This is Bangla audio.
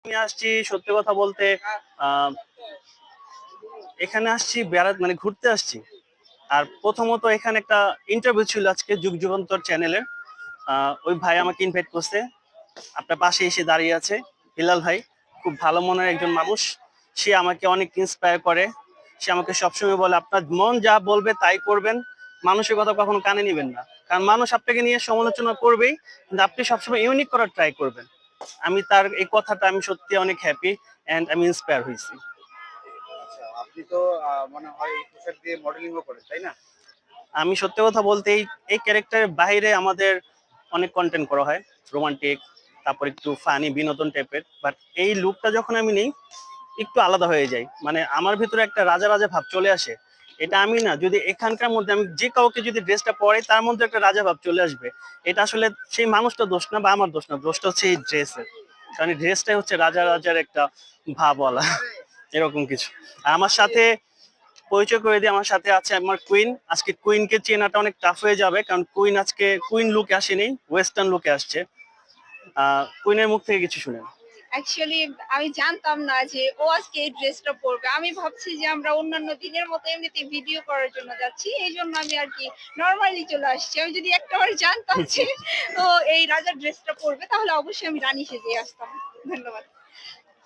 আমি আসছি সত্যি কথা বলতে, আহ, এখানে আসছি বেড়াতে, মানে ঘুরতে আসছি। আর প্রথমত এখানে একটা ইন্টারভিউ ছিল আজকে যুগ যুগান্তর চ্যানেলের। ওই ভাই আমাকে ইনভাইট করছে, আপনার পাশে এসে দাঁড়িয়ে আছে হিলাল ভাই। খুব ভালো মনের একজন মানুষ। সে আমাকে অনেক ইন্সপায়ার করে। সে আমাকে সবসময় বলে আপনার মন যা বলবে তাই করবেন, মানুষের কথা কখনো কানে নিবেন না, কারণ মানুষ আপনাকে নিয়ে সমালোচনা করবেই, কিন্তু আপনি সবসময় ইউনিক করার ট্রাই করবেন। আমি তার এই কথাটা আমি সত্যি অনেক হ্যাপি এন্ড আমি ইন্সপায়ার হয়েছি। আচ্ছা, আপনি তো মনে হয় এই পোশাক দিয়ে মডেলিংও করেন, তাই না? আমি সত্যি কথা বলতে এই এই ক্যারেক্টারের বাইরে আমাদের অনেক কন্টেন্ট করা হয়, রোমান্টিক, তারপর একটু ফানি বিনোদন টাইপের, বাট এই লুকটা যখন আমি নিই একটু আলাদা হয়ে যায়, মানে আমার ভিতরে একটা রাজা রাজা ভাব চলে আসে। এটা আমি না, যদি এখানকার মধ্যে আমি যে কাউকে যদি ড্রেসটা পরে তার মধ্যে একটা রাজা ভাব চলে আসবে। এটা আসলে সেই মানুষটা দোষ না বা আমার দোষ না, দোষটা হচ্ছে এই ড্রেসের। কারণ এই ড্রেসটাই হচ্ছে রাজা রাজার একটা ভাবওয়ালা এরকম কিছু। আর আমার সাথে পরিচয় করে দিই, আমার সাথে আছে আমার কুইন। আজকে কুইনকে চেনাটা অনেক টাফ হয়ে যাবে, কারণ কুইন আজকে কুইন লুকে আসেনি, ওয়েস্টার্ন লুকে আসছে। কুইনের মুখ থেকে কিছু শুনেন। অ্যাকচুয়ালি আমি জানতাম না যে ও আজকে এই ড্রেসটা পরবে। আমি ভাবছি যে আমরা অন্যান্য দিনের মতো এমনিতে ভিডিও করার জন্য যাচ্ছি, এই জন্য আমি আর কি নর্মালি চলে আসছি। আমি যদি একটাবার জানতাম যে ও এই রাজার ড্রেসটা পরবে তাহলে অবশ্যই আমি রানী সেজে আসতাম। ধন্যবাদ।